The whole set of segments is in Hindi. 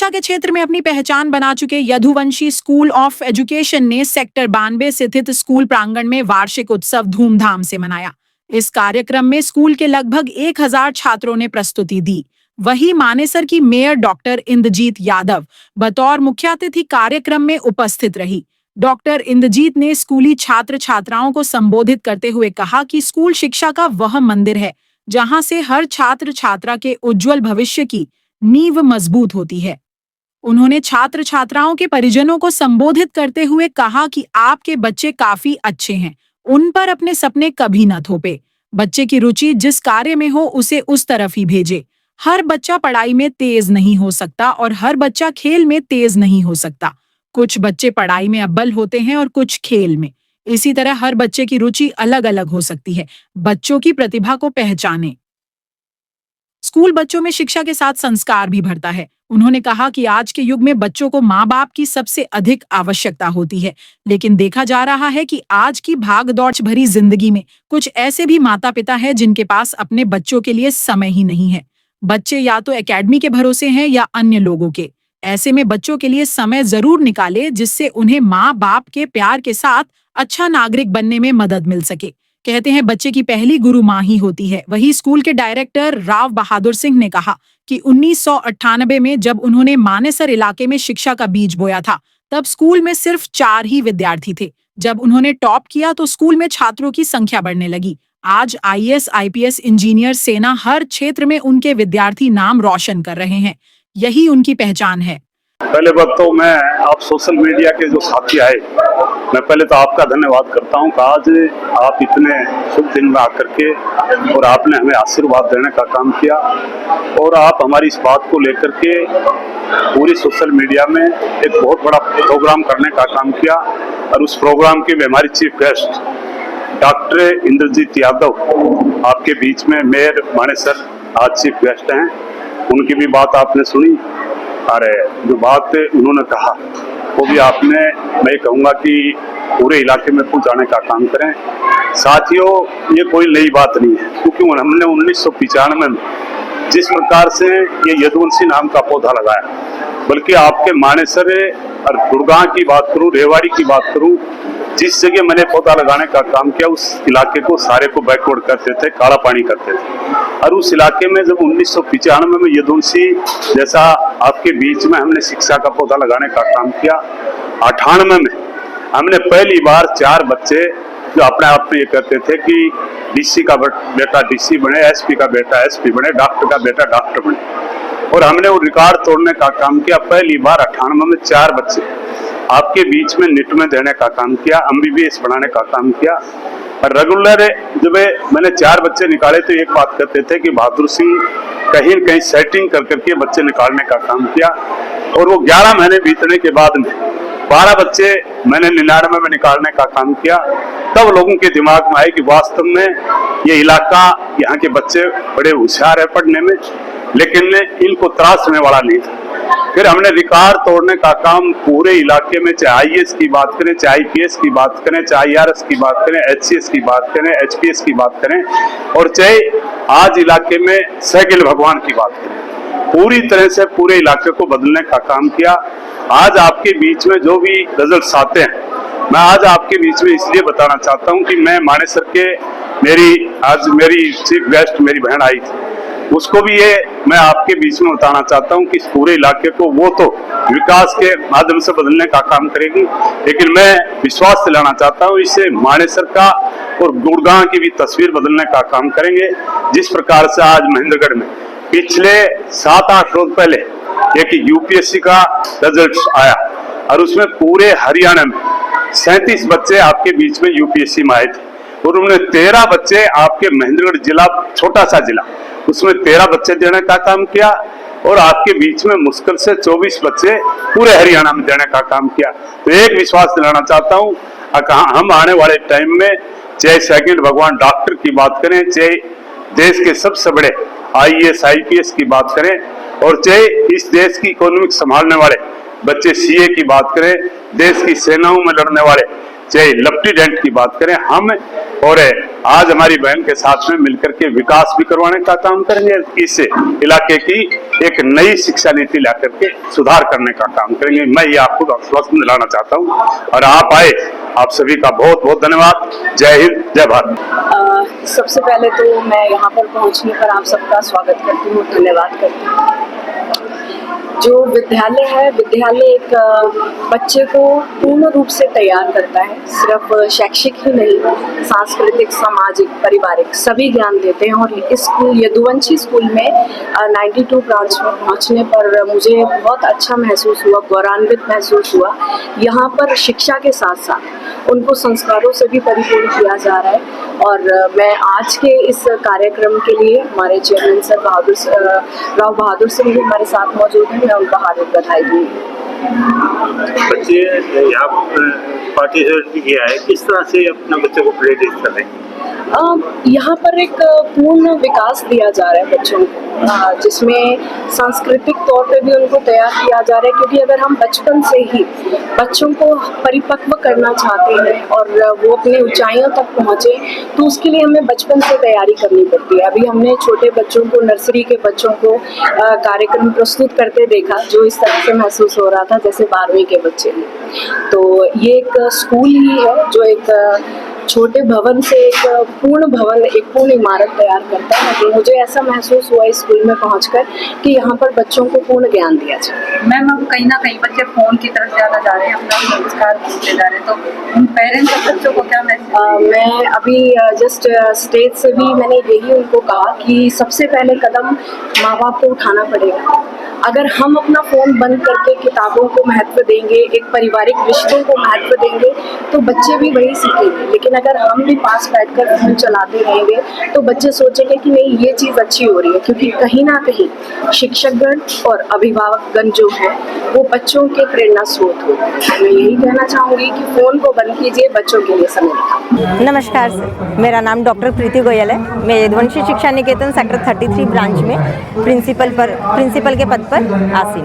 शिक्षा के क्षेत्र में अपनी पहचान बना चुके यदुवंशी स्कूल ऑफ एजुकेशन ने सेक्टर 92 स्थित स्कूल प्रांगण में वार्षिक उत्सव धूमधाम से मनाया। इस कार्यक्रम में स्कूल के लगभग 1000 छात्रों ने प्रस्तुति दी। वहीं मानेसर की मेयर डॉक्टर इंद्रजीत यादव बतौर मुख्य अतिथि कार्यक्रम में उपस्थित रही। डॉक्टर इंद्रजीत ने स्कूली छात्र छात्राओं को संबोधित करते हुए कहा कि स्कूल शिक्षा का वह मंदिर है जहां से हर छात्र छात्रा के उज्जवल भविष्य की नींव मजबूत होती है। उन्होंने छात्र छात्राओं के परिजनों को संबोधित करते हुए कहा कि आपके बच्चे काफी अच्छे हैं, उन पर अपने सपने कभी न थोपे। बच्चे की रुचि जिस कार्य में हो उसे उस तरफ ही भेजे। हर बच्चा पढ़ाई में तेज नहीं हो सकता और हर बच्चा खेल में तेज नहीं हो सकता। कुछ बच्चे पढ़ाई में अव्वल होते हैं और कुछ खेल में। इसी तरह हर बच्चे की रुचि अलग अलग हो सकती है। बच्चों की प्रतिभा को पहचानें। स्कूल बच्चों में शिक्षा के साथ संस्कार भी भरता है। उन्होंने कहा कि आज के युग में बच्चों को माँ बाप की सबसे अधिक आवश्यकता होती है, लेकिन देखा जा रहा है कि आज की भागदौड़ भरी जिंदगी में कुछ ऐसे भी माता पिता हैं जिनके पास अपने बच्चों के लिए समय ही नहीं है। बच्चे या तो एकेडमी के भरोसे हैं या अन्य लोगों के। ऐसे में बच्चों के लिए समय जरूर निकाले जिससे उन्हें माँ बाप के प्यार के साथ अच्छा नागरिक बनने में मदद मिल सके। कहते हैं बच्चे की पहली गुरु माँ ही होती है। वही स्कूल के डायरेक्टर राव बहादुर सिंह ने कहा कि 1998 में जब उन्होंने मानेसर इलाके में शिक्षा का बीज बोया था, तब स्कूल में सिर्फ 4 ही विद्यार्थी थे। जब उन्होंने टॉप किया तो स्कूल में छात्रों की संख्या बढ़ने लगी। आज आईएएस, आईपीएस, इंजीनियर, सेना, हर क्षेत्र में उनके विद्यार्थी नाम रोशन कर रहे हैं। यही उनकी पहचान है। पहले बात तो मैं आप सोशल मीडिया के जो साथी आए, मैं पहले तो आपका धन्यवाद करता हूं कि आज आप इतने शुभ दिन में आकर के और आपने हमें आशीर्वाद देने का काम किया और आप हमारी इस बात को लेकर के पूरी सोशल मीडिया में एक बहुत बड़ा प्रोग्राम करने का काम किया। और उस प्रोग्राम के हमारी chief guest doctor Indrajit Yadav आपके बीच में मेयर मानेसर आज चीफ गेस्ट हैं। उनकी भी बात आपने सुनी और जो बात उन्होंने कहा वो भी आपने, मैं कहूँगा कि पूरे इलाके में पहुँचाने का काम करें। साथियों, ये कोई नई बात नहीं है, क्योंकि हमने 1995 में जिस प्रकार से ये यदुवंशी नाम का पौधा लगाया, बल्कि आपके मानेसर और गुड़गांव की बात करूँ, रेवाड़ी की बात करूँ, जिस जगह मैंने पौधा लगाने का काम किया उस इलाके को सारे को बैकवर्ड करते थे, काला पानी करते थे। और उस इलाके में जब 1995 में यदुवंशी जैसा आपके बीच में हमने शिक्षा का पौधा लगाने का काम किया, 98 में हमने पहली बार 4 बच्चे जो अपने आप में ये कहते थे कि डीसी का बेटा डीसी बने, एसपी का बेटा एसपी बने, डॉक्टर का बेटा डॉक्टर बने, और हमने वो रिकॉर्ड तोड़ने का काम किया। पहली बार 98 में 4 बच्चे आपके बीच में निट में देने का काम किया, एमबीबीएस बनाने का काम किया। और रेगुलर जब मैंने 4 बच्चे निकाले तो एक बात कहते थे कि बहादुर सिंह कहीं न कहीं सेटिंग कर करके बच्चे निकालने का काम किया। और वो 11 महीने बीतने के बाद में 12 बच्चे मैंने 99 में निकालने का काम किया। तब लोगों के दिमाग में आए कि वास्तव में ये इलाका, यहाँ के बच्चे बड़े होशियार है पढ़ने में, लेकिन इनको त्रासने वाला नहीं था। फिर हमने रिकॉर्ड तोड़ने का काम पूरे इलाके में, चाहे आईएएस की बात करें, चाहे आईपीएस की बात करें, चाहे आईआरएस की बात करें, एचसीएस की बात करें, एचपीएस की बात करें, और चाहे आज इलाके में सहगिल भगवान की बात करें, पूरी तरह से पूरे इलाके को बदलने का काम किया। आज आपके बीच में जो भी रिजल्ट्स आते हैं, मैं आज आपके बीच में इसलिए बताना चाहता हूं कि मैं मानेसर के आज मेरी चीफ गेस्ट मेरी बहन आई थी, उसको भी ये मैं आपके बीच में बताना चाहता हूं कि इस पूरे इलाके को वो तो विकास के माध्यम से बदलने का काम करेगी, लेकिन मैं विश्वास दिलाना चाहता हूं इससे मानेसर का और गुड़गांव की भी तस्वीर बदलने का काम करेंगे। जिस प्रकार से आज महेंद्रगढ़ में पिछले 7-8 रोज पहले एक यूपीएससी का रिजल्ट आया और उसमें पूरे हरियाणा में 37 बच्चे आपके बीच में यूपीएससी में आए थे, और उन्होंने 13 बच्चे आपके महेंद्रगढ़ जिला, छोटा सा जिला, उसमें 13 बच्चे देने का काम किया, और आपके बीच में मुश्किल से 24 बच्चे पूरे हरियाणा में देने का काम किया। तो एक विश्वास दिलाना चाहता हूँ, हम आने वाले टाइम में चाहे सेकंड भगवान डॉक्टर की बात करें, चाहे देश के सबसे बड़े आईएएस आईपीएस की बात करें, और चाहे इस देश की इकोनॉमिक संभालने वाले बच्चे सीए की बात करें, देश की सेनाओं में लड़ने वाले चाहे लेफ्टिनेंट की बात करें, हम और आज हमारी बहन के साथ में मिलकर के विकास भी करवाने का काम करेंगे, इस इलाके की एक नई शिक्षा नीति ला करके सुधार करने का काम करेंगे। मैं ये आपको आश्वासन दिलाना चाहता हूँ और आप आए, आप सभी का बहुत बहुत धन्यवाद। जय हिंद, जय भारत। सबसे पहले तो मैं यहाँ पर पहुँचने पर आप सबका स्वागत करती हूँ, धन्यवाद करती हूँ। जो विद्यालय है, विद्यालय एक बच्चे को पूर्ण रूप से तैयार करता है। सिर्फ शैक्षिक ही नहीं, सांस्कृतिक, सामाजिक, पारिवारिक सभी ज्ञान देते हैं। और इस स्कूल यदुवंशी स्कूल में 92 ब्रांच में पहुंचने पर मुझे बहुत अच्छा महसूस हुआ, गौरवान्वित महसूस हुआ। यहाँ पर शिक्षा के साथ साथ उनको संस्कारों से भी परिपूर्ण किया जा रहा है। और मैं आज के इस कार्यक्रम के लिए हमारे चेयरमैन सर राव बहादुर सिंह जी हमारे साथ मौजूद हैं, मैं उनका हार्दिक बधाई दूंगी। बच्चे यहाँ पार्टिसिपेट किया है, किस तरह से अपना बच्चों को प्रेरित करें? यहाँ पर एक पूर्ण विकास दिया जा रहा है बच्चों को, जिसमें सांस्कृतिक तौर पे भी उनको तैयार किया जा रहा है। क्योंकि अगर हम बचपन से ही बच्चों को परिपक्व करना चाहते हैं और वो अपने ऊंचाइयों तक पहुँचे, तो उसके लिए हमें बचपन से तैयारी करनी पड़ती है। अभी हमने छोटे बच्चों को, नर्सरी के बच्चों को कार्यक्रम प्रस्तुत करते देखा, जो इस तरह से महसूस हो रहा था जैसे 12वीं के बच्चे हैं। तो ये एक स्कूल ही है जो एक छोटे भवन से एक पूर्ण भवन, एक पूर्ण इमारत तैयार करता है। तो मुझे ऐसा महसूस हुआ इस स्कूल में पहुंचकर कि यहाँ पर बच्चों को पूर्ण ज्ञान दिया जाए। मैम, अब कहीं ना कहीं बच्चे फोन की तरफ ज़्यादा जा रहे हैं, अपना संस्कार भूलते जा रहे हैं, तो उन पेरेंट्स और बच्चों को क्या मैसेज? मैं अभी जस्ट स्टेज से भी मैंने यही उनको कहा कि सबसे पहले कदम माँ बाप को उठाना पड़ेगा। अगर हम अपना फ़ोन बंद करके किताबों को महत्व देंगे, एक पारिवारिक रिश्तों को महत्व देंगे, तो बच्चे भी वही सीखेंगे। लेकिन अगर हम भी पास बैठकर फ़ोन चलाते रहेंगे तो बच्चे सोचेंगे कि नहीं, ये चीज़ अच्छी हो रही है। क्योंकि कहीं ना कहीं शिक्षकगण और अभिभावकगण जो है वो बच्चों के प्रेरणा स्रोत होते हैं। मैं यही कहना चाहूँगी कि फ़ोन को बंद कीजिए, बच्चों के लिए समय निकालिए। नमस्कार सर, मेरा नाम डॉक्टर प्रीति गोयल है। मैं यदुवंशी शिक्षा निकेतन सेक्टर 33 ब्रांच में प्रिंसिपल के पद पर आसीन।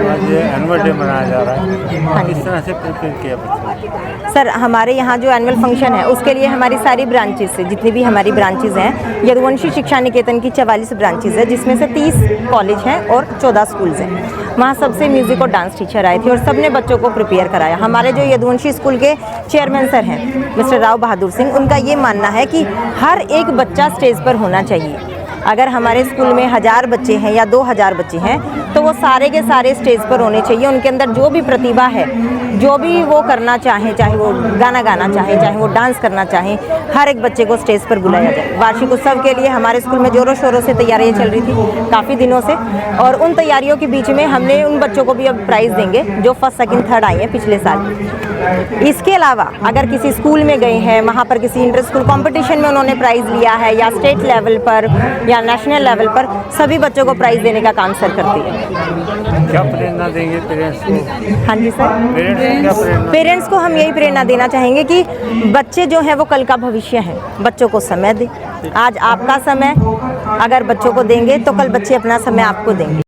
आज एनुअल डे मनाया जा रहा है, हाँ जी। किस तरह से प्रिपेयर किया बच्चों? सर, हमारे यहाँ जो एनुअल फंक्शन है उसके लिए हमारी सारी ब्रांचेस से, जितनी भी हमारी ब्रांचेस हैं, यदुवंशी शिक्षा निकेतन की 44 ब्रांचेस है, जिसमें से 30 कॉलेज हैं और 14 स्कूल्स हैं। वहाँ सबसे म्यूज़िक और डांस टीचर आए थे और सबने बच्चों को प्रिपेयर कराया। हमारे जो यदुवंशी स्कूल के चेयरमैन सर हैं मिस्टर राव बहादुर सिंह, उनका ये मानना है कि हर एक बच्चा स्टेज पर होना चाहिए। अगर हमारे स्कूल में 1000 बच्चे हैं या 2000 बच्चे हैं तो वो सारे के सारे स्टेज पर होने चाहिए। उनके अंदर जो भी प्रतिभा है, जो भी वो करना चाहें, चाहे वो गाना गाना चाहें, चाहे वो डांस करना चाहें, हर एक बच्चे को स्टेज पर बुलाया जाए। वार्षिक उत्सव के लिए हमारे स्कूल में ज़ोरों शोरों से तैयारियां चल रही थी काफ़ी दिनों से, और उन तैयारियों के बीच में हमने उन बच्चों को भी अब प्राइज़ देंगे जो फर्स्ट, सेकंड, थर्ड आए हैं पिछले साल। इसके अलावा अगर किसी स्कूल में गए हैं, वहाँ पर किसी इंटर स्कूल कॉम्पिटिशन में उन्होंने प्राइज़ लिया है या स्टेट लेवल पर या नेशनल लेवल पर, सभी बच्चों को प्राइज़ देने का काम सर करती है। क्या प्रेरणा देंगे पेरेंट्स को? हाँ जी सर, पेरेंट्स को हम यही प्रेरणा देना चाहेंगे कि बच्चे जो हैं वो कल का भविष्य हैं। बच्चों को समय दें। आज आपका समय अगर बच्चों को देंगे तो कल बच्चे अपना समय आपको देंगे।